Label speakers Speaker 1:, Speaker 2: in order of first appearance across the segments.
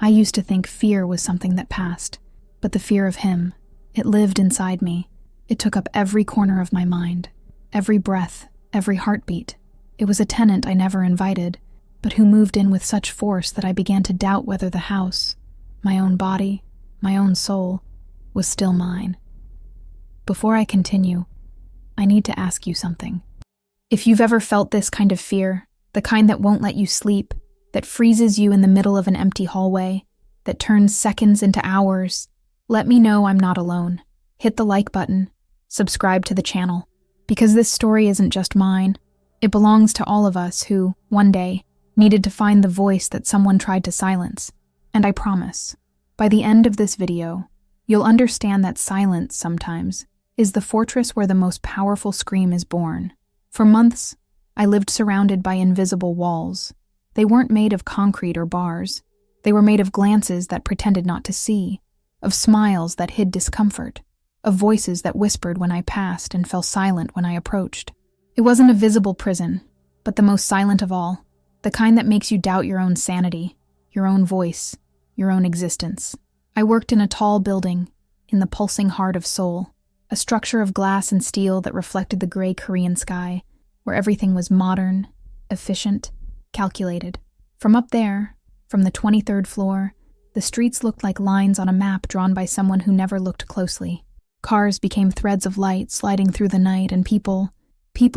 Speaker 1: I used to think fear was something that passed, but the fear of him, it lived inside me. It took up every corner of my mind, every breath, every heartbeat. It was a tenant I never invited, but who moved in with such force that I began to doubt whether the house, my own body, my own soul, was still mine. Before I continue, I need to ask you something. If you've ever felt this kind of fear, the kind that won't let you sleep, that freezes you in the middle of an empty hallway, that turns seconds into hours, let me know I'm not alone. Hit the like button, subscribe to the channel, because this story isn't just mine. It belongs to all of us who, one day, needed to find the voice that someone tried to silence. And I promise, by the end of this video, you'll understand that silence sometimes is the fortress where the most powerful scream is born. For months, I lived surrounded by invisible walls. They weren't made of concrete or bars. They were made of glances that pretended not to see, of smiles that hid discomfort, of voices that whispered when I passed and fell silent when I approached. It wasn't a visible prison, but the most silent of all, the kind that makes you doubt your own sanity, your own voice, your own existence. I worked in a tall building, in the pulsing heart of Seoul, a structure of glass and steel that reflected the gray Korean sky, where everything was modern, efficient, calculated. From up there, from the 23rd floor, the streets looked like lines on a map drawn by someone who never looked closely. Cars became threads of light sliding through the night, and people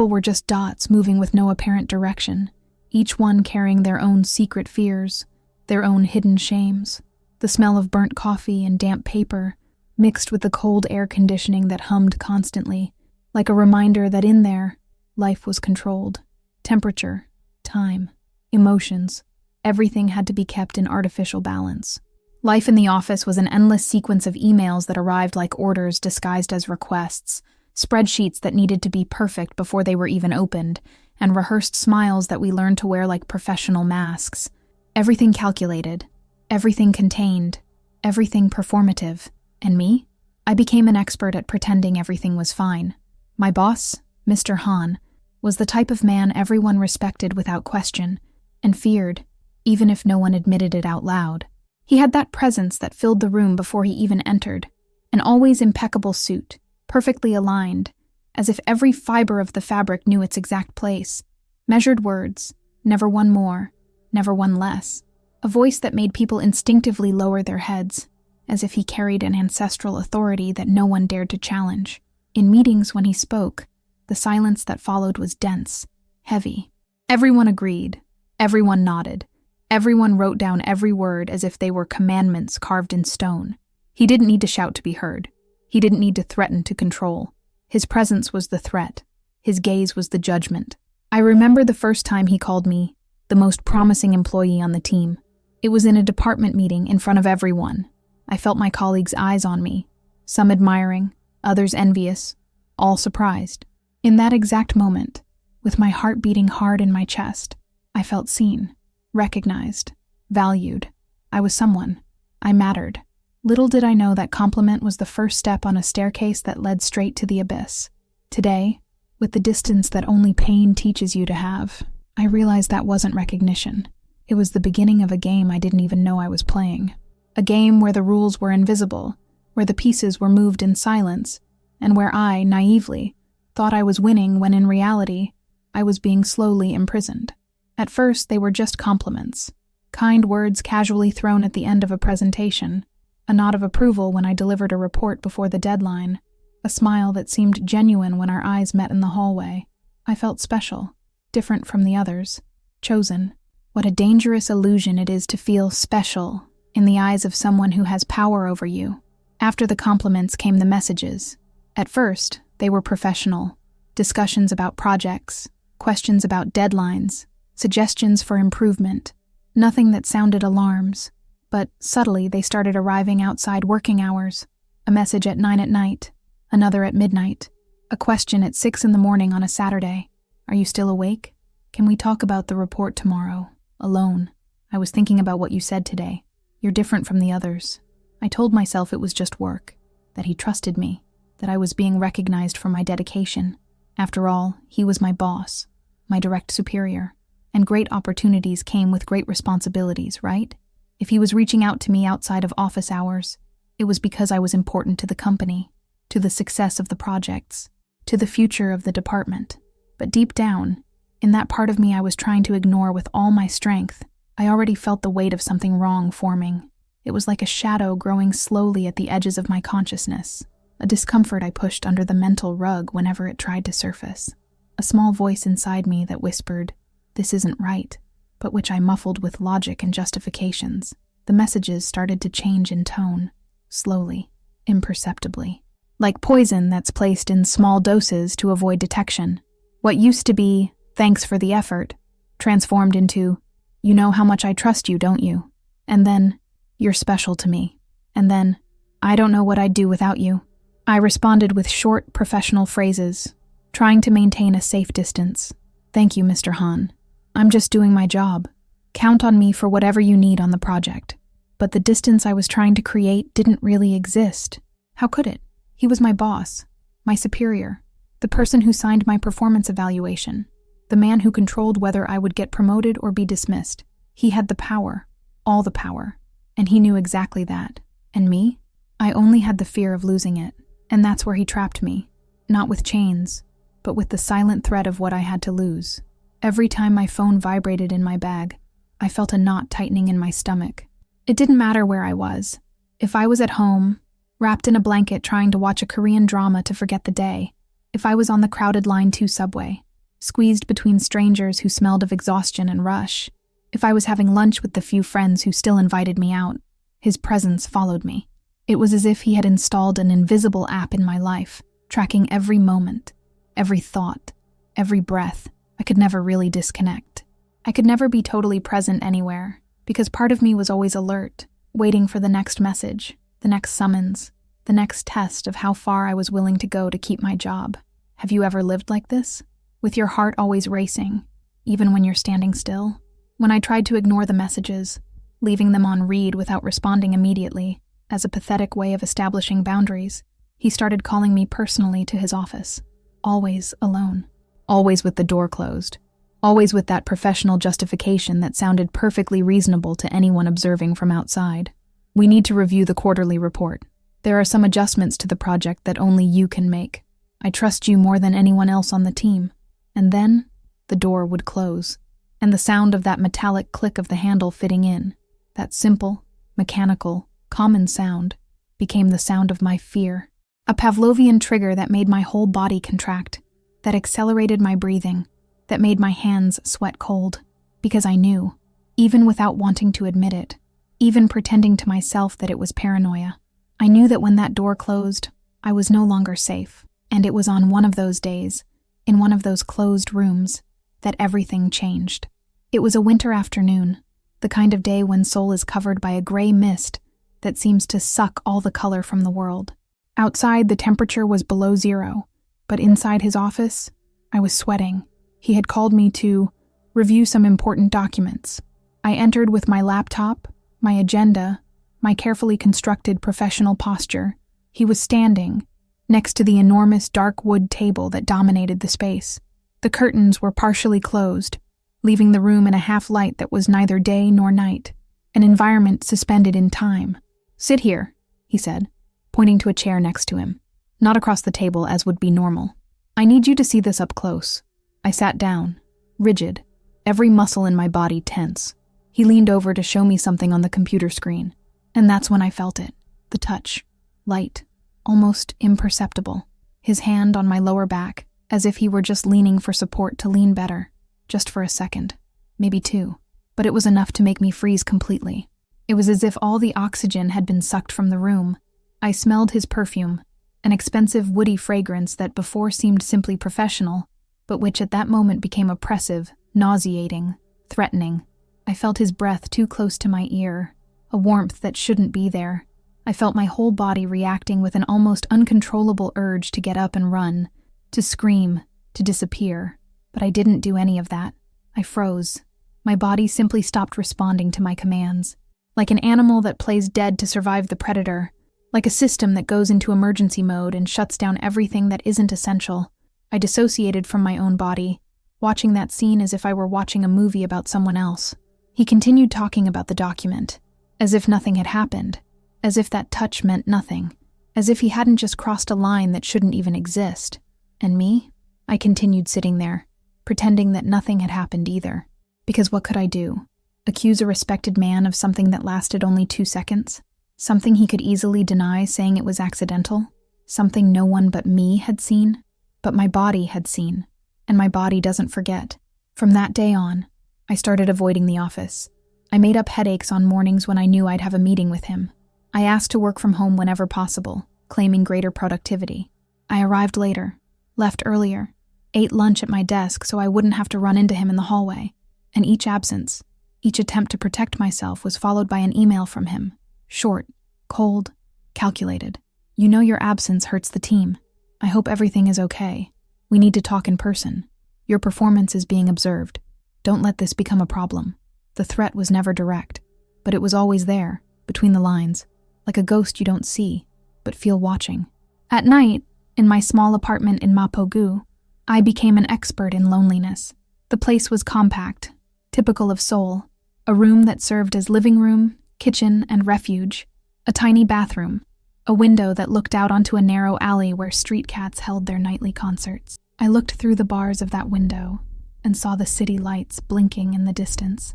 Speaker 1: were just dots moving with no apparent direction, each one carrying their own secret fears, their own hidden shames. The smell of burnt coffee and damp paper mixed with the cold air conditioning that hummed constantly, like a reminder that in there, life was controlled. Temperature, time, emotions, everything had to be kept in artificial balance. Life in the office was an endless sequence of emails that arrived like orders disguised as requests, spreadsheets that needed to be perfect before they were even opened, and rehearsed smiles that we learned to wear like professional masks. Everything calculated, everything contained, everything performative. And me? I became an expert at pretending everything was fine. My boss, Mr. Han, was the type of man everyone respected without question, and feared, even if no one admitted it out loud. He had that presence that filled the room before he even entered, an always impeccable suit, perfectly aligned, as if every fiber of the fabric knew its exact place. Measured words, never one more, never one less. A voice that made people instinctively lower their heads, as if he carried an ancestral authority that no one dared to challenge. In meetings when he spoke, the silence that followed was dense, heavy. Everyone agreed, everyone nodded, everyone wrote down every word as if they were commandments carved in stone. He didn't need to shout to be heard. He didn't need to threaten to control. His presence was the threat. His gaze was the judgment. I remember the first time he called me the most promising employee on the team. It was in a department meeting in front of everyone. I felt my colleagues' eyes on me, some admiring, others envious, all surprised. In that exact moment, with my heart beating hard in my chest, I felt seen, recognized, valued. I was someone. I mattered. Little did I know that compliment was the first step on a staircase that led straight to the abyss. Today, with the distance that only pain teaches you to have, I realized that wasn't recognition. It was the beginning of a game I didn't even know I was playing. A game where the rules were invisible, where the pieces were moved in silence, and where I, naively, thought I was winning when in reality, I was being slowly imprisoned. At first, they were just compliments, kind words casually thrown at the end of a presentation, a nod of approval when I delivered a report before the deadline, a smile that seemed genuine when our eyes met in the hallway. I felt special, different from the others, chosen. What a dangerous illusion it is to feel special in the eyes of someone who has power over you. After the compliments came the messages. At first, they were professional, discussions about projects, questions about deadlines, suggestions for improvement, nothing that sounded alarms. But subtly, they started arriving outside working hours. A message at 9 at night, another at midnight, a question at 6 in the morning on a Saturday. Are you still awake? Can we talk about the report tomorrow? Alone. I was thinking about what you said today. You're different from the others. I told myself it was just work, that he trusted me, that I was being recognized for my dedication. After all, he was my boss, my direct superior, and great opportunities came with great responsibilities, right? If he was reaching out to me outside of office hours, it was because I was important to the company, to the success of the projects, to the future of the department. But deep down, in that part of me I was trying to ignore with all my strength, I already felt the weight of something wrong forming. It was like a shadow growing slowly at the edges of my consciousness, a discomfort I pushed under the mental rug whenever it tried to surface. A small voice inside me that whispered, "This isn't right," but which I muffled with logic and justifications. The messages started to change in tone, slowly, imperceptibly. Like poison that's placed in small doses to avoid detection. What used to be, "Thanks for the effort," transformed into, "You know how much I trust you, don't you?" And then, "You're special to me." And then, "I don't know what I'd do without you." I responded with short, professional phrases, trying to maintain a safe distance. "Thank you, Mr. Hahn. I'm just doing my job. Count on me for whatever you need on the project." But the distance I was trying to create didn't really exist. How could it? He was my boss, my superior, the person who signed my performance evaluation, the man who controlled whether I would get promoted or be dismissed. He had the power, all the power, and he knew exactly that. And me? I only had the fear of losing it, and that's where he trapped me, not with chains, but with the silent threat of what I had to lose. Every time my phone vibrated in my bag, I felt a knot tightening in my stomach. It didn't matter where I was. If I was at home, wrapped in a blanket trying to watch a Korean drama to forget the day, if I was on the crowded Line 2 subway, squeezed between strangers who smelled of exhaustion and rush, if I was having lunch with the few friends who still invited me out, his presence followed me. It was as if he had installed an invisible app in my life, tracking every moment, every thought, every breath. I could never really disconnect. I could never be totally present anywhere, because part of me was always alert, waiting for the next message, the next summons, the next test of how far I was willing to go to keep my job. Have you ever lived like this? With your heart always racing, even when you're standing still? When I tried to ignore the messages, leaving them on read without responding immediately, as a pathetic way of establishing boundaries, he started calling me personally to his office, always alone, always with the door closed, always with that professional justification that sounded perfectly reasonable to anyone observing from outside. "We need to review the quarterly report. There are some adjustments to the project that only you can make. I trust you more than anyone else on the team." And then, the door would close, and the sound of that metallic click of the handle fitting in, that simple, mechanical, common sound, became the sound of my fear. A Pavlovian trigger that made my whole body contract, that accelerated my breathing, that made my hands sweat cold, because I knew, even without wanting to admit it, even pretending to myself that it was paranoia. I knew that when that door closed, I was no longer safe, and it was on one of those days, in one of those closed rooms, that everything changed. It was a winter afternoon, the kind of day when Seoul is covered by a gray mist that seems to suck all the color from the world. Outside, the temperature was below 0, but inside his office, I was sweating. He had called me to review some important documents. I entered with my laptop, my agenda, my carefully constructed professional posture. He was standing next to the enormous dark wood table that dominated the space. The curtains were partially closed, leaving the room in a half-light that was neither day nor night, an environment suspended in time. "Sit here," he said, pointing to a chair next to him, not across the table as would be normal. "I need you to see this up close." I sat down, rigid, every muscle in my body tense. He leaned over to show me something on the computer screen, and that's when I felt it, the touch, light, almost imperceptible, his hand on my lower back, as if he were just leaning for support to lean better, just for a second, maybe 2, but it was enough to make me freeze completely. It was as if all the oxygen had been sucked from the room. I smelled his perfume, an expensive woody fragrance that before seemed simply professional, but which at that moment became oppressive, nauseating, threatening. I felt his breath too close to my ear, a warmth that shouldn't be there. I felt my whole body reacting with an almost uncontrollable urge to get up and run, to scream, to disappear. But I didn't do any of that. I froze. My body simply stopped responding to my commands. Like an animal that plays dead to survive the predator, like a system that goes into emergency mode and shuts down everything that isn't essential, I dissociated from my own body, watching that scene as if I were watching a movie about someone else. He continued talking about the document, as if nothing had happened, as if that touch meant nothing, as if he hadn't just crossed a line that shouldn't even exist. And me? I continued sitting there, pretending that nothing had happened either. Because what could I do? Accuse a respected man of something that lasted only 2 seconds? Something he could easily deny, saying it was accidental? Something no one but me had seen? But my body had seen, and my body doesn't forget. From that day on, I started avoiding the office. I made up headaches on mornings when I knew I'd have a meeting with him. I asked to work from home whenever possible, claiming greater productivity. I arrived later, left earlier, ate lunch at my desk so I wouldn't have to run into him in the hallway, and each absence, each attempt to protect myself was followed by an email from him. Short, cold, calculated. You know your absence hurts the team. I hope everything is okay. We need to talk in person. Your performance is being observed. Don't let this become a problem. The threat was never direct, but it was always there, between the lines, like a ghost you don't see, but feel watching. At night, in my small apartment in Mapogu, I became an expert in loneliness. The place was compact, typical of Seoul, a room that served as living room, kitchen, and refuge, a tiny bathroom, a window that looked out onto a narrow alley where street cats held their nightly concerts. I looked through the bars of that window and saw the city lights blinking in the distance.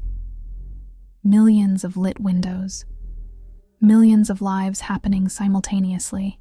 Speaker 1: Millions of lit windows. Millions of lives happening simultaneously.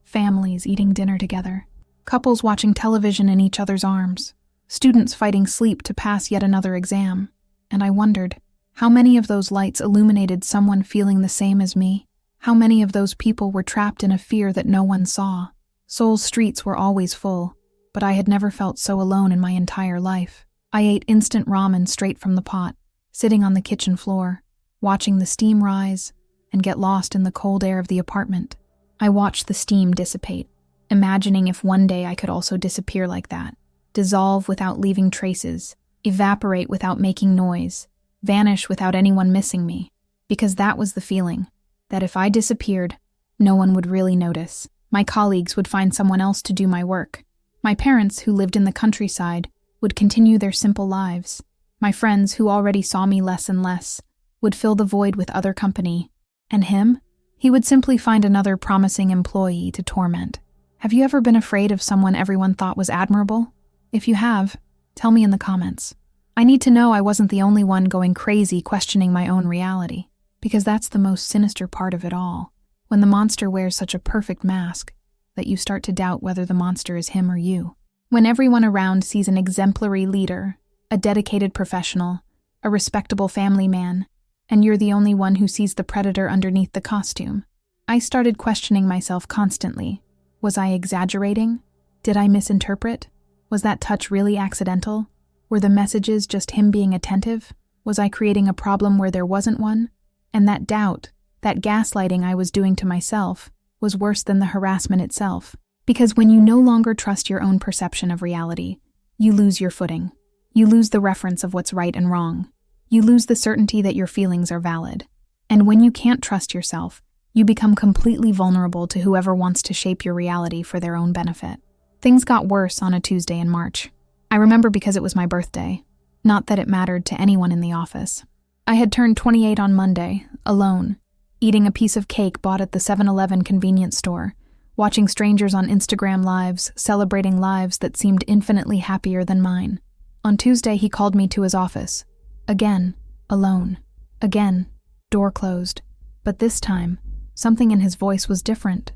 Speaker 1: Families eating dinner together. Couples watching television in each other's arms. Students fighting sleep to pass yet another exam. And I wondered, how many of those lights illuminated someone feeling the same as me? How many of those people were trapped in a fear that no one saw? Seoul's streets were always full, but I had never felt so alone in my entire life. I ate instant ramen straight from the pot, sitting on the kitchen floor, watching the steam rise and get lost in the cold air of the apartment. I watched the steam dissipate, imagining if one day I could also disappear like that, dissolve without leaving traces, evaporate without making noise, vanish without anyone missing me, because that was the feeling, that if I disappeared, no one would really notice. My colleagues would find someone else to do my work. My parents, who lived in the countryside, would continue their simple lives. My friends, who already saw me less and less, would fill the void with other company. And him? He would simply find another promising employee to torment. Have you ever been afraid of someone everyone thought was admirable? If you have, tell me in the comments. I need to know I wasn't the only one going crazy questioning my own reality, because that's the most sinister part of it all, when the monster wears such a perfect mask that you start to doubt whether the monster is him or you. When everyone around sees an exemplary leader, a dedicated professional, a respectable family man, and you're the only one who sees the predator underneath the costume. I started questioning myself constantly. Was I exaggerating? Did I misinterpret? Was that touch really accidental? Were the messages just him being attentive? Was I creating a problem where there wasn't one? And that doubt, that gaslighting I was doing to myself, was worse than the harassment itself. Because when you no longer trust your own perception of reality, you lose your footing. You lose the reference of what's right and wrong. You lose the certainty that your feelings are valid. And when you can't trust yourself, you become completely vulnerable to whoever wants to shape your reality for their own benefit. Things got worse on a Tuesday in March. I remember because it was my birthday. Not that it mattered to anyone in the office. I had turned 28 on Monday, alone, eating a piece of cake bought at the 7-Eleven convenience store, watching strangers on Instagram lives, celebrating lives that seemed infinitely happier than mine. On Tuesday, he called me to his office. Again, alone. Again, door closed. But this time, something in his voice was different.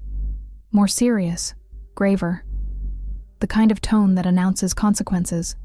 Speaker 1: More serious, graver. The kind of tone that announces consequences.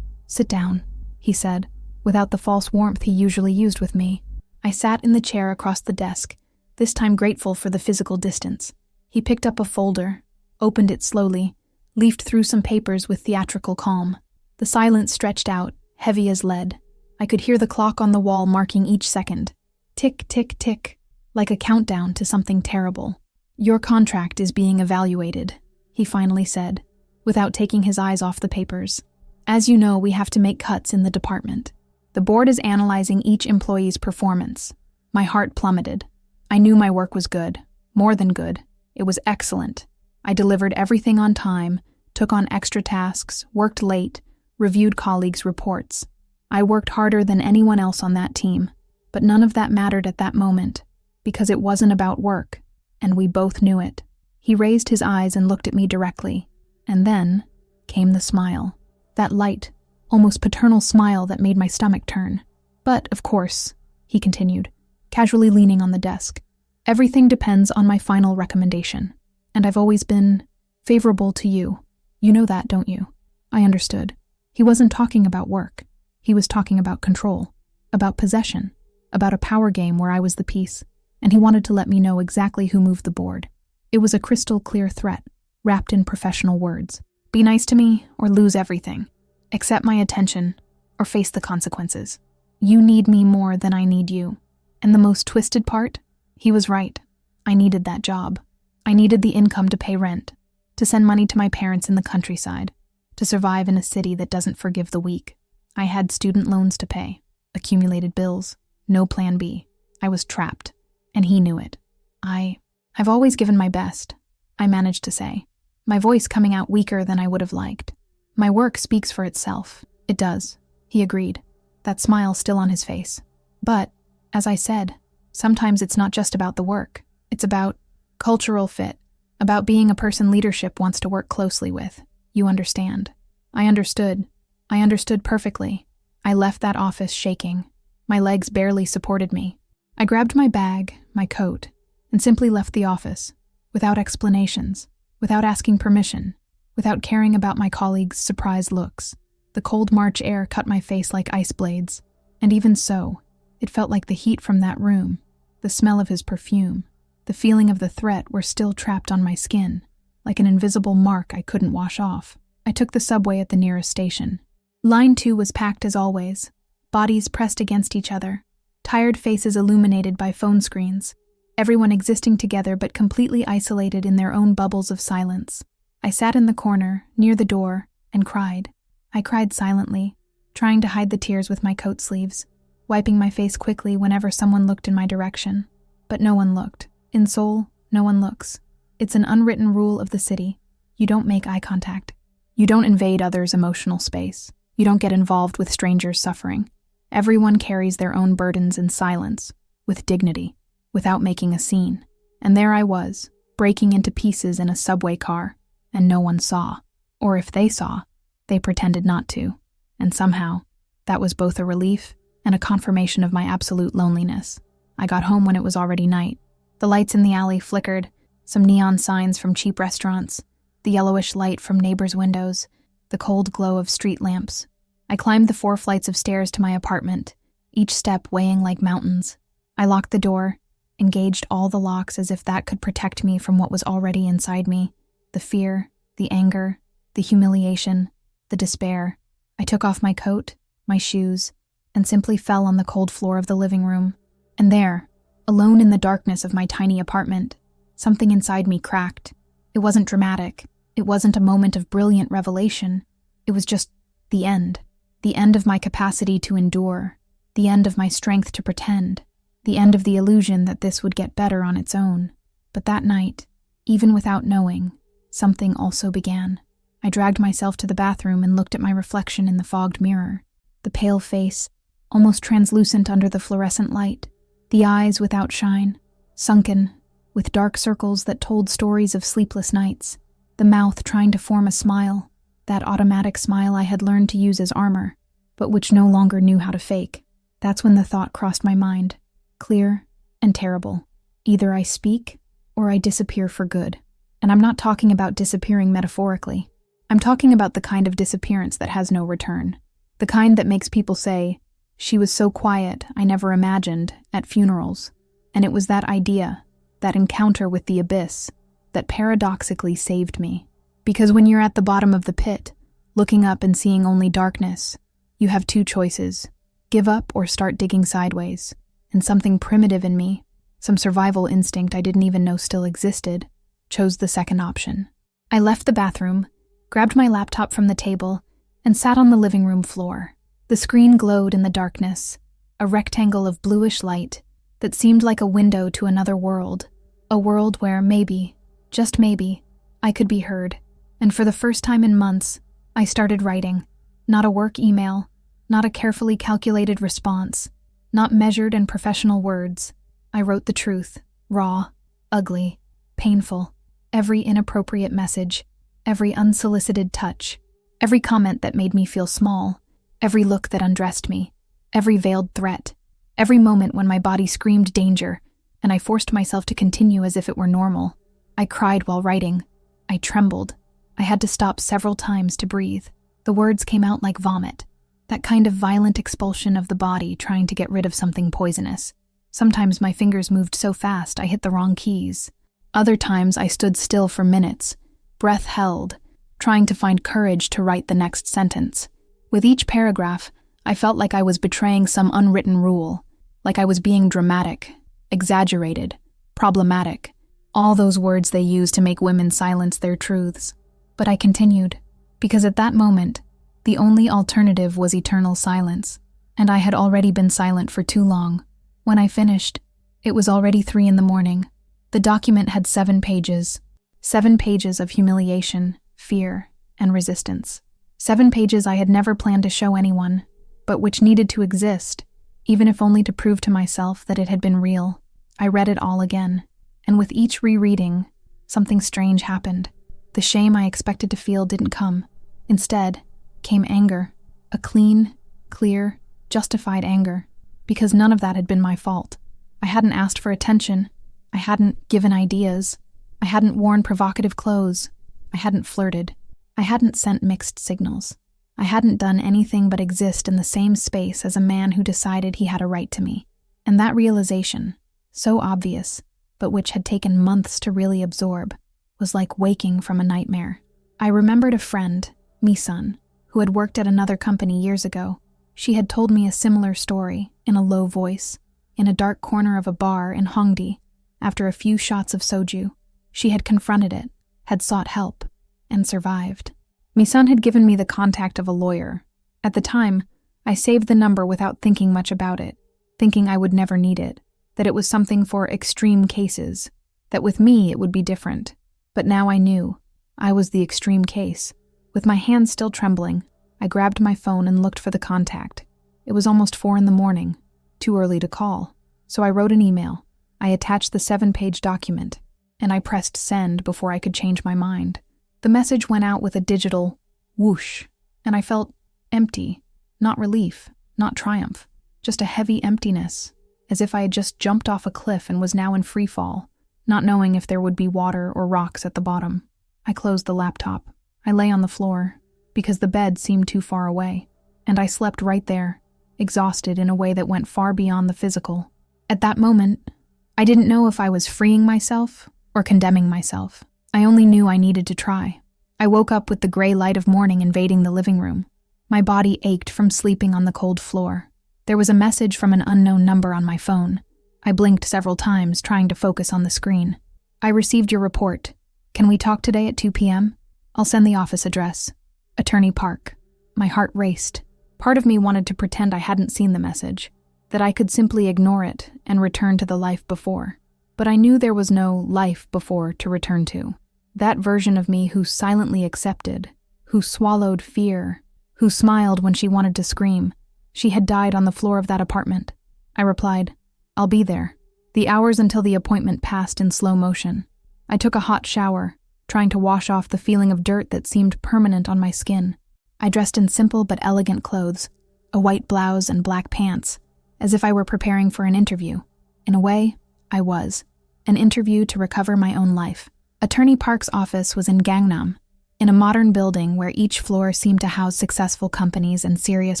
Speaker 1: "Sit down," he said, without the false warmth he usually used with me. I sat in the chair across the desk, this time grateful for the physical distance. He picked up a folder, opened it slowly, leafed through some papers with theatrical calm. The silence stretched out, heavy as lead. I could hear the clock on the wall marking each second. Tick, tick, tick, like a countdown to something terrible. "Your contract is being evaluated," he finally said, without taking his eyes off the papers. "As you know, we have to make cuts in the department. The board is analyzing each employee's performance." My heart plummeted. I knew my work was good, more than good. It was excellent. I delivered everything on time, took on extra tasks, worked late, reviewed colleagues' reports. I worked harder than anyone else on that team. But none of that mattered at that moment, because it wasn't about work, and we both knew it. He raised his eyes and looked at me directly, and then came the smile. That light, almost paternal smile that made my stomach turn. But, of course, he continued, casually leaning on the desk, everything depends on my final recommendation, and I've always been favorable to you. You know that, don't you? I understood. He wasn't talking about work. He was talking about control, about possession, about a power game where I was the piece, and he wanted to let me know exactly who moved the board. It was a crystal clear threat, wrapped in professional words. Be nice to me or lose everything. Accept my attention or face the consequences. You need me more than I need you. And the most twisted part? He was right. I needed that job. I needed the income to pay rent, to send money to my parents in the countryside, to survive in a city that doesn't forgive the weak. I had student loans to pay, accumulated bills, no plan B. I was trapped, and he knew it. I've always given my best, I managed to say, my voice coming out weaker than I would have liked. My work speaks for itself. It does, he agreed, that smile still on his face. But, as I said, sometimes it's not just about the work. It's about cultural fit, about being a person leadership wants to work closely with. You understand. I understood. I understood perfectly. I left that office shaking. My legs barely supported me. I grabbed my bag, my coat, and simply left the office, without explanations, without asking permission, without caring about my colleagues' surprised looks. The cold March air cut my face like ice blades, and even so, it felt like the heat from that room, the smell of his perfume, the feeling of the threat were still trapped on my skin, like an invisible mark I couldn't wash off. I took the subway at the nearest station. Line 2 was packed as always, bodies pressed against each other, tired faces illuminated by phone screens, everyone existing together but completely isolated in their own bubbles of silence. I sat in the corner, near the door, and cried. I cried silently, trying to hide the tears with my coat sleeves, wiping my face quickly whenever someone looked in my direction. But no one looked. In Seoul, no one looks. It's an unwritten rule of the city. You don't make eye contact. You don't invade others' emotional space. You don't get involved with strangers' suffering. Everyone carries their own burdens in silence, with dignity, without making a scene. And there I was, breaking into pieces in a subway car, and no one saw. Or if they saw, they pretended not to. And somehow, that was both a relief and a confirmation of my absolute loneliness. I got home when it was already night. The lights in the alley flickered, some neon signs from cheap restaurants, the yellowish light from neighbors' windows, the cold glow of street lamps. I climbed the 4 flights of stairs to my apartment, each step weighing like mountains. I locked the door, engaged all the locks as if that could protect me from what was already inside me, the fear, the anger, the humiliation, the despair. I took off my coat, my shoes, and simply fell on the cold floor of the living room. And there, alone in the darkness of my tiny apartment, something inside me cracked. It wasn't dramatic. It wasn't a moment of brilliant revelation. It was just the end of my capacity to endure, the end of my strength to pretend, the end of the illusion that this would get better on its own. But that night, even without knowing, something also began. I dragged myself to the bathroom and looked at my reflection in the fogged mirror. The pale face, almost translucent under the fluorescent light, the eyes without shine, sunken, with dark circles that told stories of sleepless nights, the mouth trying to form a smile, that automatic smile I had learned to use as armor, but which no longer knew how to fake. That's when the thought crossed my mind, clear and terrible. Either I speak, or I disappear for good. And I'm not talking about disappearing metaphorically. I'm talking about the kind of disappearance that has no return. The kind that makes people say, "She was so quiet, I never imagined," at funerals. And it was that idea, that encounter with the abyss, that paradoxically saved me. Because when you're at the bottom of the pit, looking up and seeing only darkness, you have 2 choices: give up or start digging sideways. And something primitive in me, some survival instinct I didn't even know still existed, chose the second option. I left the bathroom, grabbed my laptop from the table, and sat on the living room floor. The screen glowed in the darkness, a rectangle of bluish light that seemed like a window to another world, a world where maybe, just maybe, I could be heard. And for the first time in months, I started writing. Not a work email, not a carefully calculated response, Not measured in professional words. I wrote the truth, raw, ugly, painful. Every inappropriate message, every unsolicited touch, every comment that made me feel small, every look that undressed me, every veiled threat, every moment when my body screamed danger, and I forced myself to continue as if it were normal. I cried while writing. I trembled. I had to stop several times to breathe. The words came out like vomit, that kind of violent expulsion of the body trying to get rid of something poisonous. Sometimes my fingers moved so fast I hit the wrong keys. Other times I stood still for minutes, breath held, trying to find courage to write the next sentence. With each paragraph, I felt like I was betraying some unwritten rule, like I was being dramatic, exaggerated, problematic, all those words they use to make women silence their truths. But I continued, because at that moment, the only alternative was eternal silence, and I had already been silent for too long. When I finished, it was already 3 a.m. The document had 7 pages. 7 pages of humiliation, fear, and resistance. 7 pages I had never planned to show anyone, but which needed to exist, even if only to prove to myself that it had been real. I read it all again, and with each rereading, something strange happened. The shame I expected to feel didn't come. Instead, came anger, a clean, clear, justified anger, because none of that had been my fault. I hadn't asked for attention. I hadn't given ideas. I hadn't worn provocative clothes. I hadn't flirted. I hadn't sent mixed signals. I hadn't done anything but exist in the same space as a man who decided he had a right to me. And that realization, so obvious, but which had taken months to really absorb, was like waking from a nightmare. I remembered a friend, Misun, who had worked at another company years ago. She had told me a similar story, in a low voice, in a dark corner of a bar in Hongdae. After a few shots of soju, she had confronted it, had sought help, and survived. Misun had given me the contact of a lawyer. At the time, I saved the number without thinking much about it, thinking I would never need it, that it was something for extreme cases, that with me it would be different. But now I knew. I was the extreme case. With my hands still trembling, I grabbed my phone and looked for the contact. It was almost 4 a.m, too early to call, so I wrote an email. I attached the 7-page document, and I pressed send before I could change my mind. The message went out with a digital whoosh, and I felt empty, not relief, not triumph, just a heavy emptiness, as if I had just jumped off a cliff and was now in free fall, not knowing if there would be water or rocks at the bottom. I closed the laptop. I lay on the floor, because the bed seemed too far away, and I slept right there, exhausted in a way that went far beyond the physical. At that moment, I didn't know if I was freeing myself or condemning myself. I only knew I needed to try. I woke up with the gray light of morning invading the living room. My body ached from sleeping on the cold floor. There was a message from an unknown number on my phone. I blinked several times, trying to focus on the screen. I received your report. Can we talk today at 2 p.m? I'll send the office address. Attorney Park. My heart raced. Part of me wanted to pretend I hadn't seen the message, that I could simply ignore it and return to the life before. But I knew there was no life before to return to. That version of me who silently accepted, who swallowed fear, who smiled when she wanted to scream. She had died on the floor of that apartment. I replied, I'll be there. The hours until the appointment passed in slow motion. I took a hot shower, trying to wash off the feeling of dirt that seemed permanent on my skin. I dressed in simple but elegant clothes, a white blouse and black pants, as if I were preparing for an interview. In a way, I was. An interview to recover my own life. Attorney Park's office was in Gangnam, in a modern building where each floor seemed to house successful companies and serious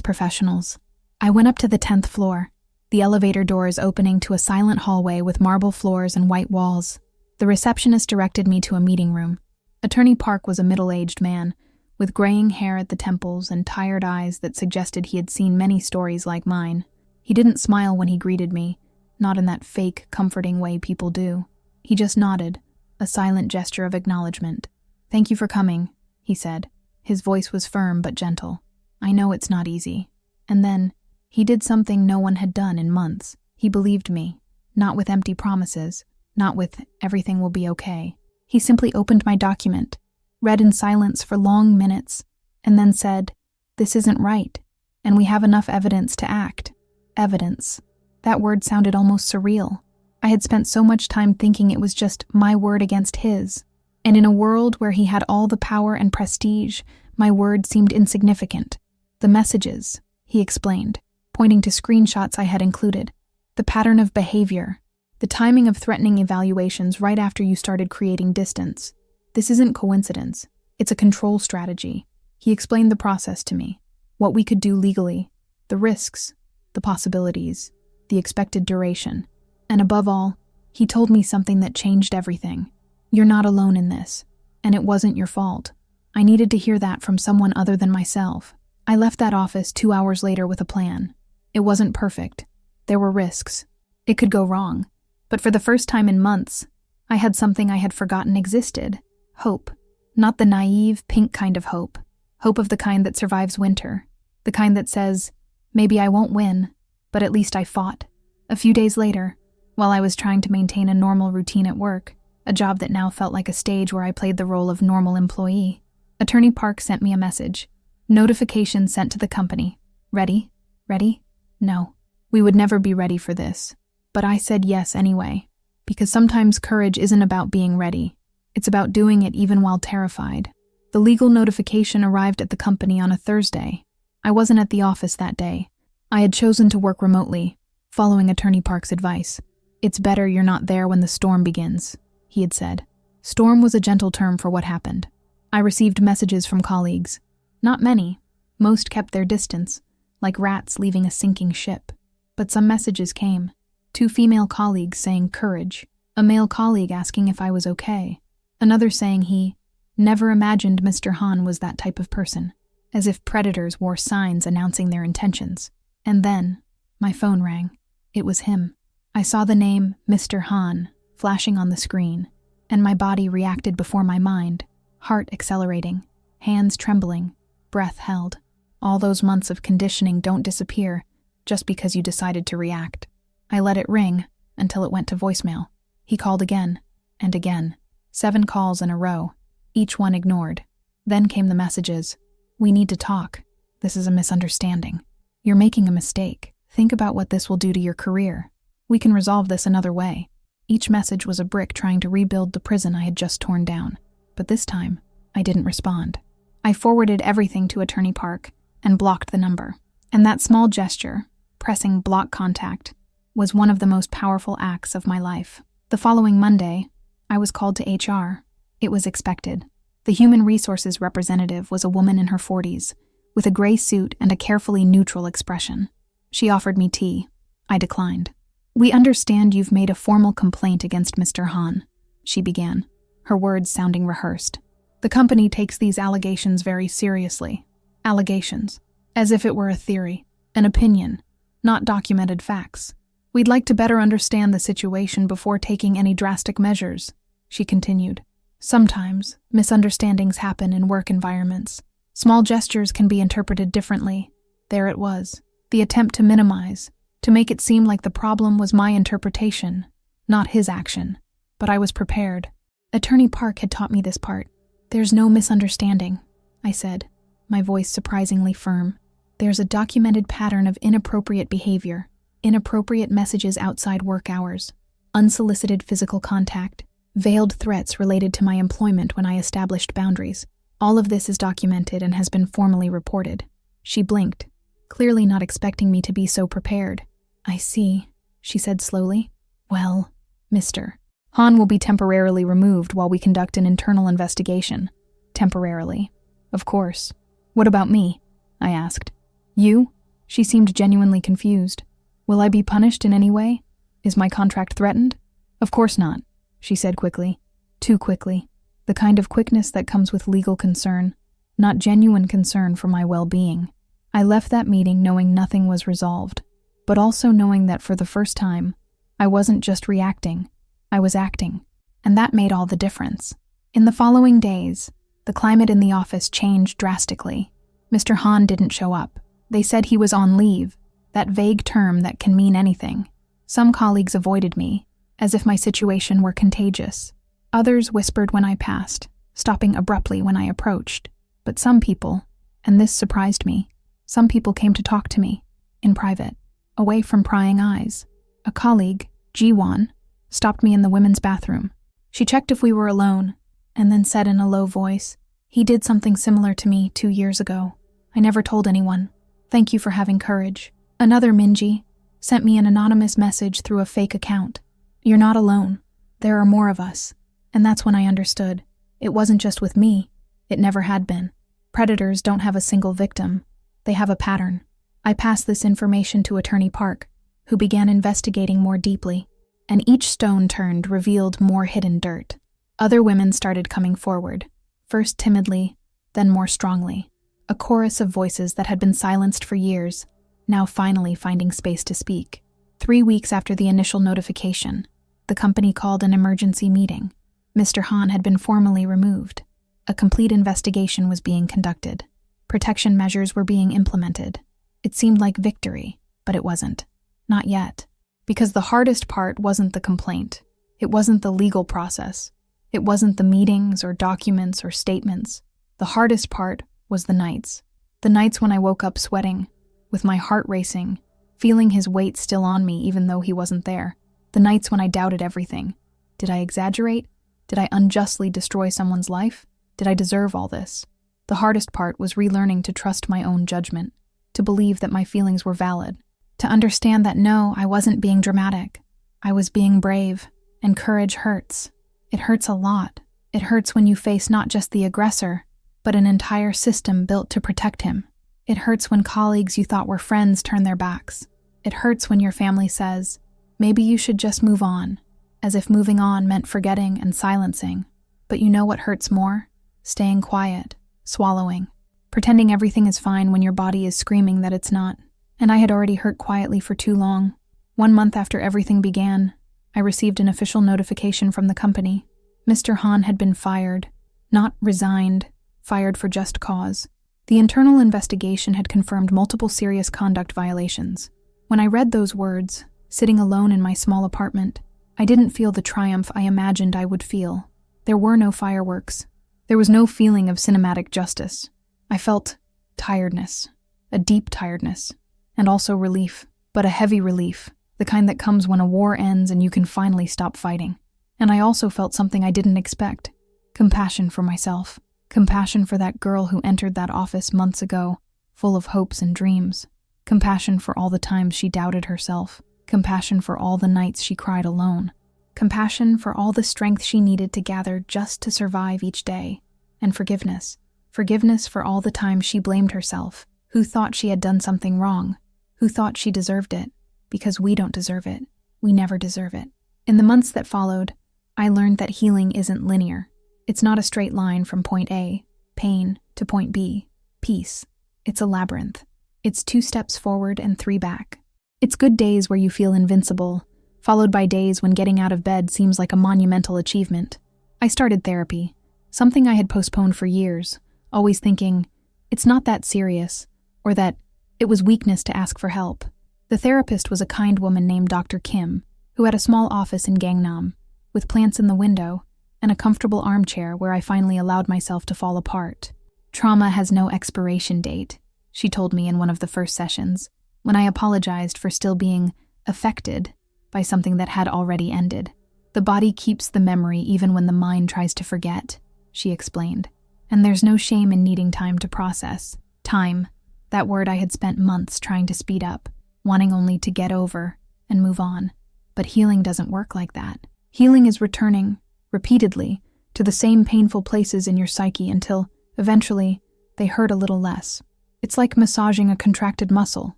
Speaker 1: professionals. I went up to the 10th floor, the elevator doors opening to a silent hallway with marble floors and white walls. The receptionist directed me to a meeting room. Attorney Park was a middle-aged man, with graying hair at the temples and tired eyes that suggested he had seen many stories like mine. He didn't smile when he greeted me, not in that fake, comforting way people do. He just nodded, a silent gesture of acknowledgement. Thank you for coming, he said. His voice was firm but gentle. I know it's not easy. And then, he did something no one had done in months. He believed me, not with empty promises, not with everything will be okay. He simply opened my document, read in silence for long minutes, and then said, "This isn't right, and we have enough evidence to act." Evidence. That word sounded almost surreal. I had spent so much time thinking it was just my word against his. And in a world where he had all the power and prestige, my word seemed insignificant. The messages, he explained, pointing to screenshots I had included. The pattern of behavior. The timing of threatening evaluations right after you started creating distance. This isn't coincidence. It's a control strategy. He explained the process to me. What we could do legally. The risks. The possibilities. The expected duration. And above all, he told me something that changed everything. You're not alone in this. And it wasn't your fault. I needed to hear that from someone other than myself. I left that office 2 hours later with a plan. It wasn't perfect. There were risks. It could go wrong. But for the first time in months, I had something I had forgotten existed. Hope. Not the naive, pink kind of hope. Hope of the kind that survives winter. The kind that says, maybe I won't win, but at least I fought. A few days later, while I was trying to maintain a normal routine at work, a job that now felt like a stage where I played the role of normal employee, Attorney Park sent me a message. Notification sent to the company. Ready? Ready? No. We would never be ready for this. But I said yes anyway, because sometimes courage isn't about being ready. It's about doing it even while terrified. The legal notification arrived at the company on a Thursday. I wasn't at the office that day. I had chosen to work remotely, following Attorney Park's advice. It's better you're not there when the storm begins, he had said. Storm was a gentle term for what happened. I received messages from colleagues. Not many. Most kept their distance, like rats leaving a sinking ship. But some messages came. 2 female colleagues saying courage. A male colleague asking if I was okay. Another saying he never imagined Mr. Han was that type of person, as if predators wore signs announcing their intentions. And then, my phone rang. It was him. I saw the name Mr. Han flashing on the screen, and my body reacted before my mind, heart accelerating, hands trembling, breath held. All those months of conditioning don't disappear just because you decided to react. I let it ring until it went to voicemail. He called again and again. 7 calls in a row, each one ignored. Then came the messages. We need to talk. This is a misunderstanding. You're making a mistake. Think about what this will do to your career. We can resolve this another way. Each message was a brick trying to rebuild the prison I had just torn down. But this time, I didn't respond. I forwarded everything to Attorney Park and blocked the number. And that small gesture, pressing block contact, was one of the most powerful acts of my life. The following Monday, I was called to HR. It was expected. The human resources representative was a woman in her 40s, with a gray suit and a carefully neutral expression. She offered me tea. I declined. We understand you've made a formal complaint against Mr. Han, she began, her words sounding rehearsed. The company takes these allegations very seriously. Allegations, as if it were a theory, an opinion, not documented facts. We'd like to better understand the situation before taking any drastic measures, she continued. Sometimes, misunderstandings happen in work environments. Small gestures can be interpreted differently. There it was, the attempt to minimize, to make it seem like the problem was my interpretation, not his action. But I was prepared. Attorney Park had taught me this part. There's no misunderstanding, I said, my voice surprisingly firm. There's a documented pattern of inappropriate behavior, inappropriate messages outside work hours, unsolicited physical contact, veiled threats related to my employment when I established boundaries. All of this is documented and has been formally reported. She blinked, clearly not expecting me to be so prepared. I see, she said slowly. Well, Mr. Han will be temporarily removed while we conduct an internal investigation. Temporarily. Of course. What about me? I asked. You? She seemed genuinely confused. Will I be punished in any way? Is my contract threatened? Of course not, she said quickly. Too quickly. The kind of quickness that comes with legal concern, not genuine concern for my well-being. I left that meeting knowing nothing was resolved, but also knowing that for the first time, I wasn't just reacting, I was acting, and that made all the difference. In the following days, the climate in the office changed drastically. Mr. Han didn't show up. They said he was on leave, that vague term that can mean anything. Some colleagues avoided me, as if my situation were contagious. Others whispered when I passed, stopping abruptly when I approached. But some people, and this surprised me, some people came to talk to me, in private, away from prying eyes. A colleague, Jiwon, stopped me in the women's bathroom. She checked if we were alone, and then said in a low voice, "He did something similar to me 2 years ago. I never told anyone. Thank you for having courage." Another Minji sent me an anonymous message through a fake account. "You're not alone. There are more of us." And that's when I understood. It wasn't just with me. It never had been. Predators don't have a single victim. They have a pattern. I passed this information to Attorney Park, who began investigating more deeply, and each stone turned revealed more hidden dirt. Other women started coming forward, first timidly, then more strongly. A chorus of voices that had been silenced for years, now finally finding space to speak. 3 weeks after the initial notification, the company called an emergency meeting. Mr. Han had been formally removed. A complete investigation was being conducted. Protection measures were being implemented. It seemed like victory, but it wasn't. Not yet. Because the hardest part wasn't the complaint. It wasn't the legal process. It wasn't the meetings or documents or statements. The hardest part was the nights. The nights when I woke up sweating, with my heart racing, feeling his weight still on me even though he wasn't there. The nights when I doubted everything. Did I exaggerate? Did I unjustly destroy someone's life? Did I deserve all this? The hardest part was relearning to trust my own judgment, to believe that my feelings were valid, to understand that no, I wasn't being dramatic. I was being brave, and courage hurts. It hurts a lot. It hurts when you face not just the aggressor, but an entire system built to protect him. It hurts when colleagues you thought were friends turn their backs. It hurts when your family says, "Maybe you should just move on," as if moving on meant forgetting and silencing. But you know what hurts more? Staying quiet, swallowing, pretending everything is fine when your body is screaming that it's not. And I had already hurt quietly for too long. 1 month after everything began, I received an official notification from the company. Mr. Han had been fired, not resigned, fired for just cause. The internal investigation had confirmed multiple serious conduct violations. When I read those words, sitting alone in my small apartment, I didn't feel the triumph I imagined I would feel. There were no fireworks. There was no feeling of cinematic justice. I felt tiredness, a deep tiredness, and also relief, but a heavy relief, the kind that comes when a war ends and you can finally stop fighting. And I also felt something I didn't expect. Compassion for myself. Compassion for that girl who entered that office months ago, full of hopes and dreams. Compassion for all the times she doubted herself. Compassion for all the nights she cried alone. Compassion for all the strength she needed to gather just to survive each day. And forgiveness. Forgiveness for all the times she blamed herself, who thought she had done something wrong, who thought she deserved it, because we don't deserve it. We never deserve it. In the months that followed, I learned that healing isn't linear. It's not a straight line from point A, pain, to point B, peace. It's a labyrinth. It's 2 steps forward and 3 back. It's good days where you feel invincible, followed by days when getting out of bed seems like a monumental achievement. I started therapy, something I had postponed for years, always thinking, it's not that serious, or that it was weakness to ask for help. The therapist was a kind woman named Dr. Kim, who had a small office in Gangnam, with plants in the window, and a comfortable armchair where I finally allowed myself to fall apart. "Trauma has no expiration date," she told me in one of the first sessions, when I apologized for still being affected by something that had already ended. "The body keeps the memory even when the mind tries to forget," she explained. "And there's no shame in needing time to process." Time, that word I had spent months trying to speed up, wanting only to get over and move on. But healing doesn't work like that. Healing is returning, repeatedly, to the same painful places in your psyche until, eventually, they hurt a little less. It's like massaging a contracted muscle.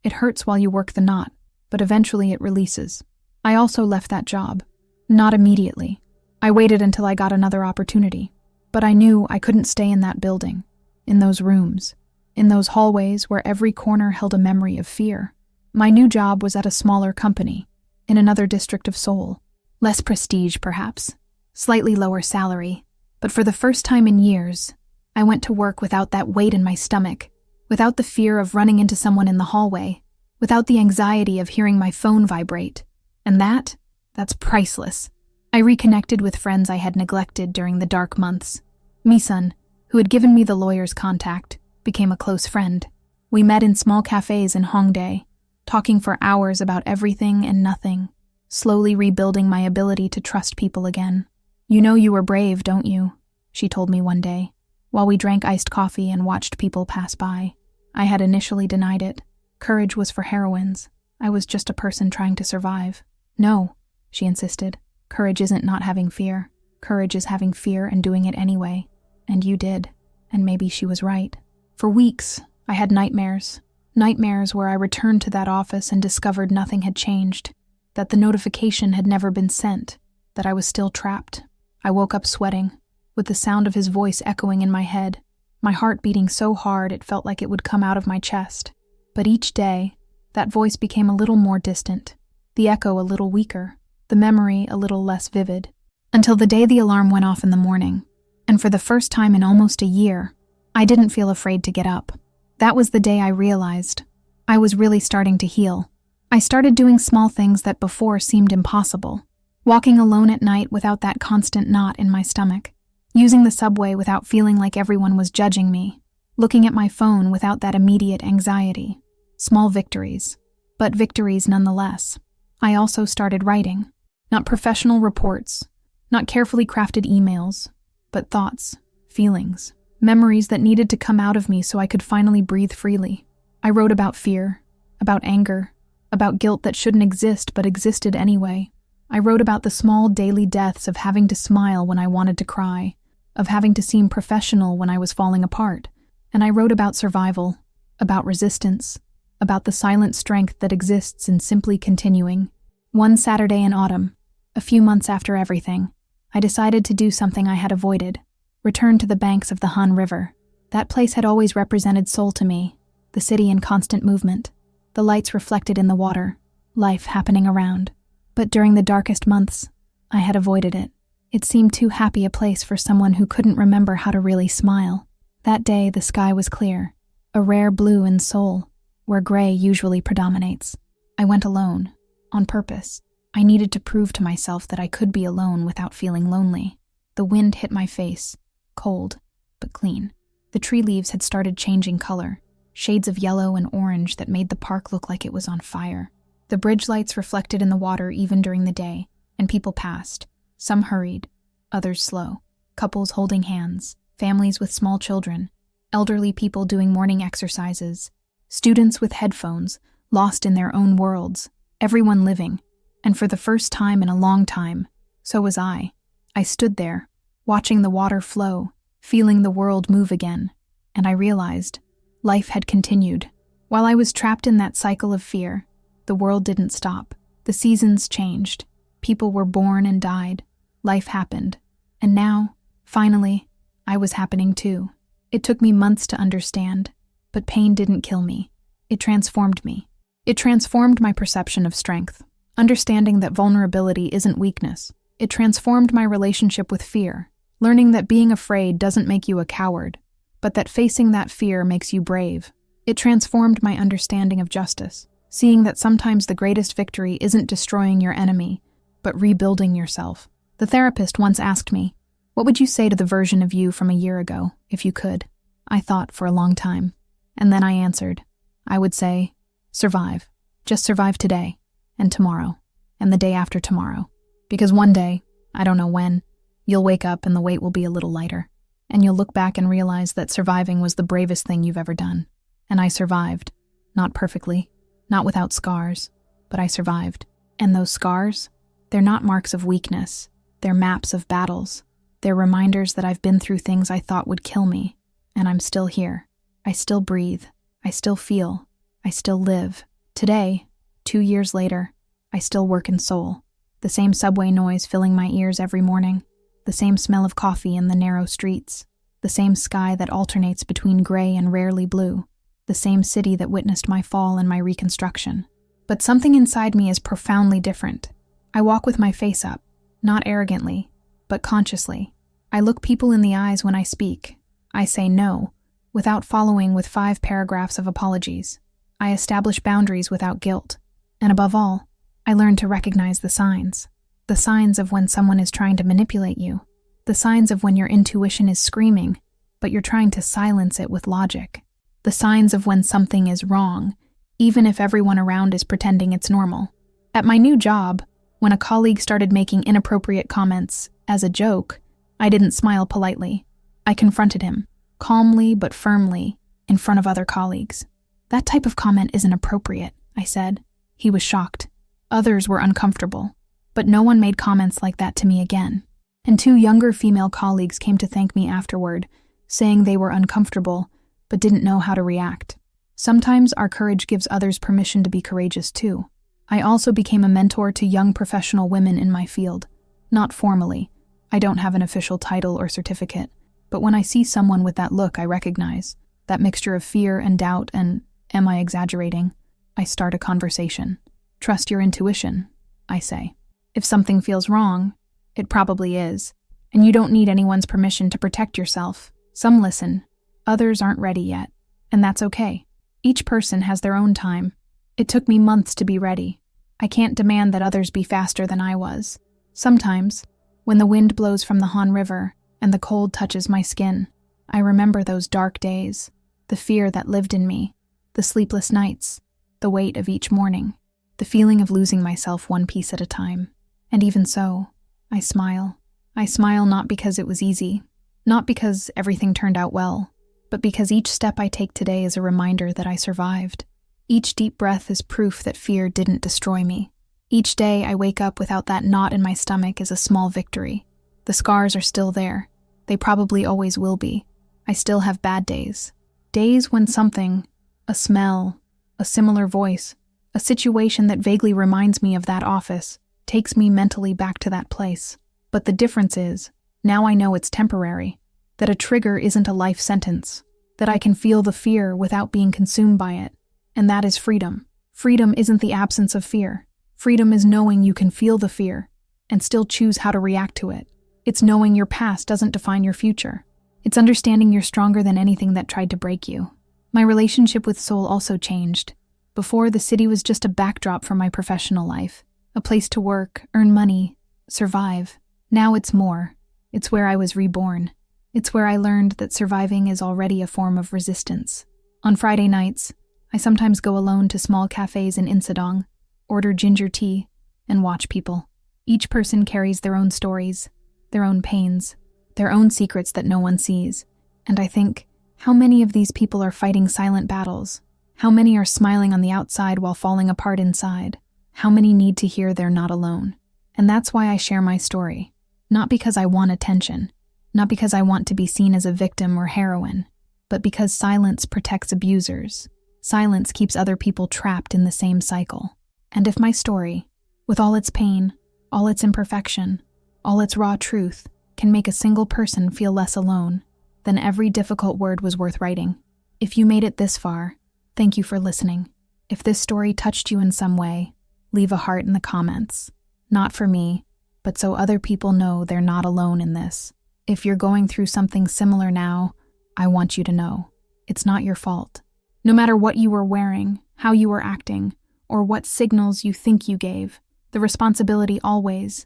Speaker 1: It hurts while you work the knot, but eventually it releases. I also left that job. Not immediately. I waited until I got another opportunity. But I knew I couldn't stay in that building, in those rooms, in those hallways where every corner held a memory of fear. My new job was at a smaller company, in another district of Seoul. Less prestige, perhaps. Slightly lower salary. But for the first time in years, I went to work without that weight in my stomach, without the fear of running into someone in the hallway, without the anxiety of hearing my phone vibrate. And that's priceless. I reconnected with friends I had neglected during the dark months. Misun, who had given me the lawyer's contact, became a close friend. We met in small cafes in Hongdae, talking for hours about everything and nothing, slowly rebuilding my ability to trust people again. "You know you were brave, don't you?" she told me one day, while we drank iced coffee and watched people pass by. I had initially denied it. Courage was for heroines. I was just a person trying to survive. "No," she insisted. "Courage isn't not having fear. Courage is having fear and doing it anyway. And you did." And maybe she was right. For weeks, I had nightmares. Nightmares where I returned to that office and discovered nothing had changed, that the notification had never been sent, that I was still trapped. I woke up sweating, with the sound of his voice echoing in my head, my heart beating so hard it felt like it would come out of my chest. But each day, that voice became a little more distant, the echo a little weaker, the memory a little less vivid, until the day the alarm went off in the morning. And for the first time in almost a year, I didn't feel afraid to get up. That was the day I realized I was really starting to heal. I started doing small things that before seemed impossible. Walking alone at night without that constant knot in my stomach. Using the subway without feeling like everyone was judging me. Looking at my phone without that immediate anxiety. Small victories, but victories nonetheless. I also started writing. Not professional reports, not carefully crafted emails, but thoughts, feelings, memories that needed to come out of me so I could finally breathe freely. I wrote about fear, about anger, about guilt that shouldn't exist but existed anyway. I wrote about the small daily deaths of having to smile when I wanted to cry, of having to seem professional when I was falling apart. And I wrote about survival, about resistance, about the silent strength that exists in simply continuing. One Saturday in autumn, a few months after everything, I decided to do something I had avoided. Return to the banks of the Han River. That place had always represented Seoul to me, the city in constant movement, the lights reflected in the water, life happening around. But during the darkest months, I had avoided it. It seemed too happy a place for someone who couldn't remember how to really smile. That day the sky was clear, a rare blue in Seoul, where gray usually predominates. I went alone, on purpose. I needed to prove to myself that I could be alone without feeling lonely. The wind hit my face, cold, but clean. The tree leaves had started changing color, shades of yellow and orange that made the park look like it was on fire. The bridge lights reflected in the water even during the day, and people passed. Some hurried, others slow. Couples holding hands, families with small children, elderly people doing morning exercises, students with headphones, lost in their own worlds, everyone living. And for the first time in a long time, so was I. I stood there, watching the water flow, feeling the world move again, and I realized life had continued. While I was trapped in that cycle of fear, the world didn't stop. The seasons changed. People were born and died. Life happened. And now, finally, I was happening too. It took me months to understand, but pain didn't kill me. It transformed me. It transformed my perception of strength, understanding that vulnerability isn't weakness. It transformed my relationship with fear, learning that being afraid doesn't make you a coward, but that facing that fear makes you brave. It transformed my understanding of justice, seeing that sometimes the greatest victory isn't destroying your enemy, but rebuilding yourself. The therapist once asked me, "What would you say to the version of you from a year ago, if you could?" I thought for a long time, and then I answered. I would say, survive. Just survive today, and tomorrow, and the day after tomorrow. Because one day, I don't know when, you'll wake up and the weight will be a little lighter, and you'll look back and realize that surviving was the bravest thing you've ever done. And I survived. Not perfectly, not without scars, but I survived. And those scars, they're not marks of weakness. They're maps of battles. They're reminders that I've been through things I thought would kill me, and I'm still here. I still breathe. I still feel. I still live. Today, 2 years later, I still work in Seoul. The same subway noise filling my ears every morning. The same smell of coffee in the narrow streets. The same sky that alternates between gray and rarely blue. The same city that witnessed my fall and my reconstruction. But something inside me is profoundly different. I walk with my face up, not arrogantly, but consciously. I look people in the eyes when I speak. I say no, without following with 5 paragraphs of apologies. I establish boundaries without guilt. And above all, I learn to recognize the signs. The signs of when someone is trying to manipulate you. The signs of when your intuition is screaming, but you're trying to silence it with logic. The signs of when something is wrong, even if everyone around is pretending it's normal. At my new job, when a colleague started making inappropriate comments as a joke, I didn't smile politely. I confronted him, calmly but firmly, in front of other colleagues. "That type of comment isn't appropriate," I said. He was shocked. Others were uncomfortable, but no one made comments like that to me again. And 2 younger female colleagues came to thank me afterward, saying they were uncomfortable but didn't know how to react. Sometimes our courage gives others permission to be courageous too. I also became a mentor to young professional women in my field. Not formally. I don't have an official title or certificate, but when I see someone with that look I recognize, that mixture of fear and doubt and, am I exaggerating? I start a conversation. Trust your intuition, I say. If something feels wrong, it probably is, and you don't need anyone's permission to protect yourself. Some listen, others aren't ready yet, and that's okay. Each person has their own time. It took me months to be ready. I can't demand that others be faster than I was. Sometimes, when the wind blows from the Han River and the cold touches my skin, I remember those dark days, the fear that lived in me, the sleepless nights, the weight of each morning, the feeling of losing myself one piece at a time. And even so, I smile. I smile not because it was easy, not because everything turned out well, but because each step I take today is a reminder that I survived. Each deep breath is proof that fear didn't destroy me. Each day I wake up without that knot in my stomach is a small victory. The scars are still there. They probably always will be. I still have bad days. Days when something, a smell, a similar voice, a situation that vaguely reminds me of that office, takes me mentally back to that place. But the difference is, now I know it's temporary, that a trigger isn't a life sentence, that I can feel the fear without being consumed by it. And that is freedom. Freedom isn't the absence of fear. Freedom is knowing you can feel the fear and still choose how to react to it. It's knowing your past doesn't define your future. It's understanding you're stronger than anything that tried to break you. My relationship with Seoul also changed. Before, the city was just a backdrop for my professional life, a place to work, earn money, survive. Now it's more. It's where I was reborn. It's where I learned that surviving is already a form of resistance. On Friday nights, I sometimes go alone to small cafes in Insadong, order ginger tea, and watch people. Each person carries their own stories, their own pains, their own secrets that no one sees. And I think, how many of these people are fighting silent battles? How many are smiling on the outside while falling apart inside? How many need to hear they're not alone? And that's why I share my story. Not because I want attention, not because I want to be seen as a victim or heroine, but because silence protects abusers. Silence keeps other people trapped in the same cycle. And if my story, with all its pain, all its imperfection, all its raw truth, can make a single person feel less alone, then every difficult word was worth writing. If you made it this far, thank you for listening. If this story touched you in some way, leave a heart in the comments. Not for me, but so other people know they're not alone in this. If you're going through something similar now, I want you to know, it's not your fault. No matter what you were wearing, how you were acting, or what signals you think you gave, the responsibility always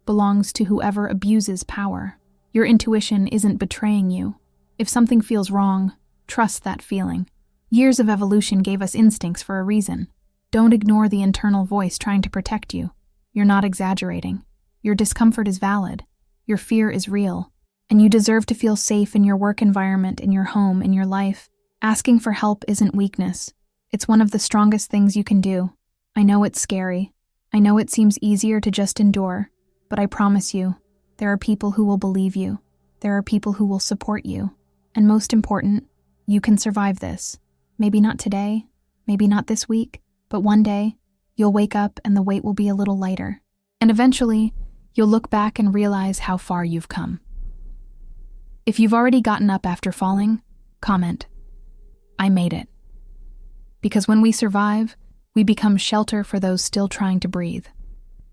Speaker 1: belongs to whoever abuses power. Your intuition isn't betraying you. If something feels wrong, trust that feeling. Years of evolution gave us instincts for a reason. Don't ignore the internal voice trying to protect you. You're not exaggerating. Your discomfort is valid. Your fear is real. And you deserve to feel safe in your work environment, in your home, in your life. Asking for help isn't weakness. It's one of the strongest things you can do. I know it's scary. I know it seems easier to just endure. But I promise you, there are people who will believe you. There are people who will support you. And most important, you can survive this. Maybe not today, maybe not this week, but one day, you'll wake up and the weight will be a little lighter. And eventually, you'll look back and realize how far you've come. If you've already gotten up after falling, comment, "I made it." Because when we survive, we become shelter for those still trying to breathe.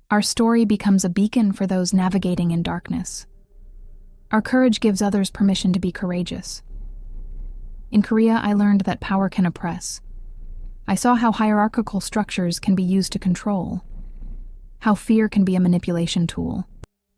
Speaker 1: Our story becomes a beacon for those navigating in darkness. Our courage gives others permission to be courageous. In Korea, I learned that power can oppress. I saw how hierarchical structures can be used to control, how fear can be a manipulation tool,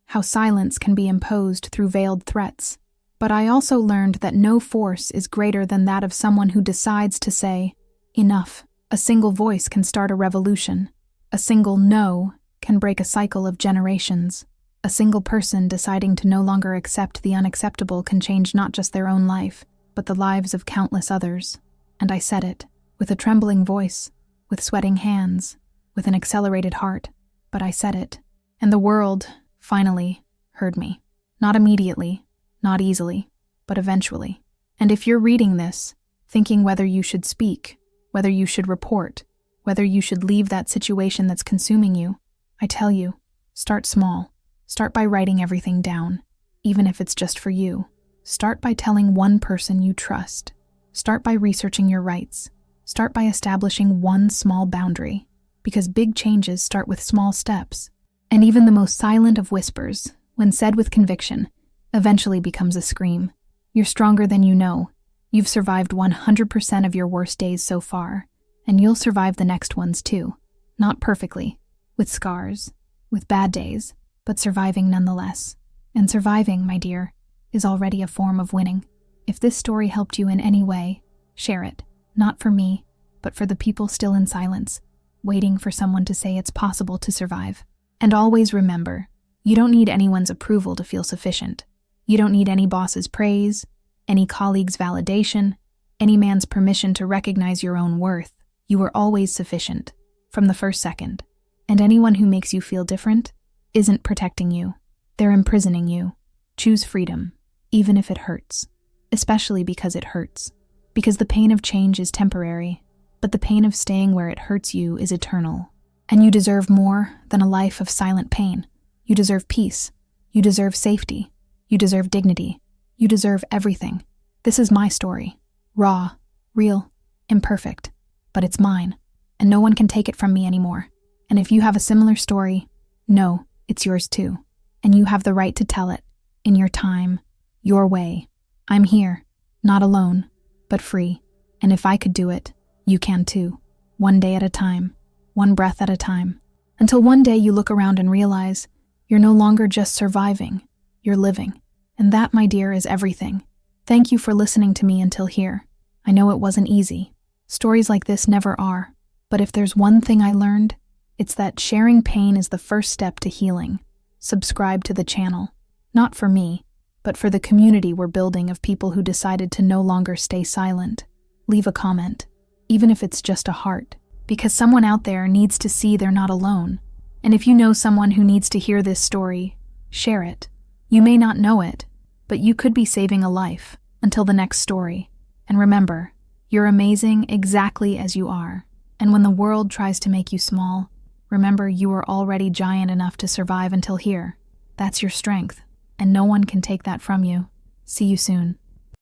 Speaker 1: how silence can be imposed through veiled threats. But I also learned that no force is greater than that of someone who decides to say, Enough. A single voice can start a revolution. A single no can break a cycle of generations. A single person deciding to no longer accept the unacceptable can change not just their own life, but the lives of countless others. And I said it, with a trembling voice, with sweating hands, with an accelerated heart, but I said it. And the world, finally, heard me. Not immediately, not easily, but eventually. And if you're reading this, thinking whether you should speak, whether you should report, whether you should leave that situation that's consuming you, I tell you, start small. Start by writing everything down, even if it's just for you. Start by telling one person you trust. Start by researching your rights. Start by establishing one small boundary, because big changes start with small steps. And even the most silent of whispers, when said with conviction, eventually becomes a scream. You're stronger than you know. You've survived 100% of your worst days so far, and you'll survive the next ones too. Not perfectly, with scars, with bad days, but surviving nonetheless. And surviving, my dear, is already a form of winning. If this story helped you in any way, share it. Not for me, but for the people still in silence, waiting for someone to say it's possible to survive. And always remember, you don't need anyone's approval to feel sufficient. You don't need any boss's praise, any colleague's validation, any man's permission to recognize your own worth. You are always sufficient, from the first second. And anyone who makes you feel different isn't protecting you. They're imprisoning you. Choose freedom, even if it hurts. Especially because it hurts. Because the pain of change is temporary, but the pain of staying where it hurts you is eternal. And you deserve more than a life of silent pain. You deserve peace. You deserve safety. You deserve dignity. You deserve everything. This is my story. Raw, real, imperfect. But it's mine. And no one can take it from me anymore. And if you have a similar story, know it's yours too. And you have the right to tell it, in your time, your way. I'm here, not alone, but free. And if I could do it, you can too. One day at a time, one breath at a time. Until one day you look around and realize you're no longer just surviving, you're living. And that, my dear, is everything. Thank you for listening to me until here. I know it wasn't easy. Stories like this never are. But if there's one thing I learned, it's that sharing pain is the first step to healing. Subscribe to the channel. Not for me, but for the community we're building of people who decided to no longer stay silent. Leave a comment, even if it's just a heart, because someone out there needs to see they're not alone. And if you know someone who needs to hear this story, share it. You may not know it, but you could be saving a life until the next story. And remember, you're amazing exactly as you are. And when the world tries to make you small, remember you are already giant enough to survive until here. That's your strength, and no one can take that from you. See you soon.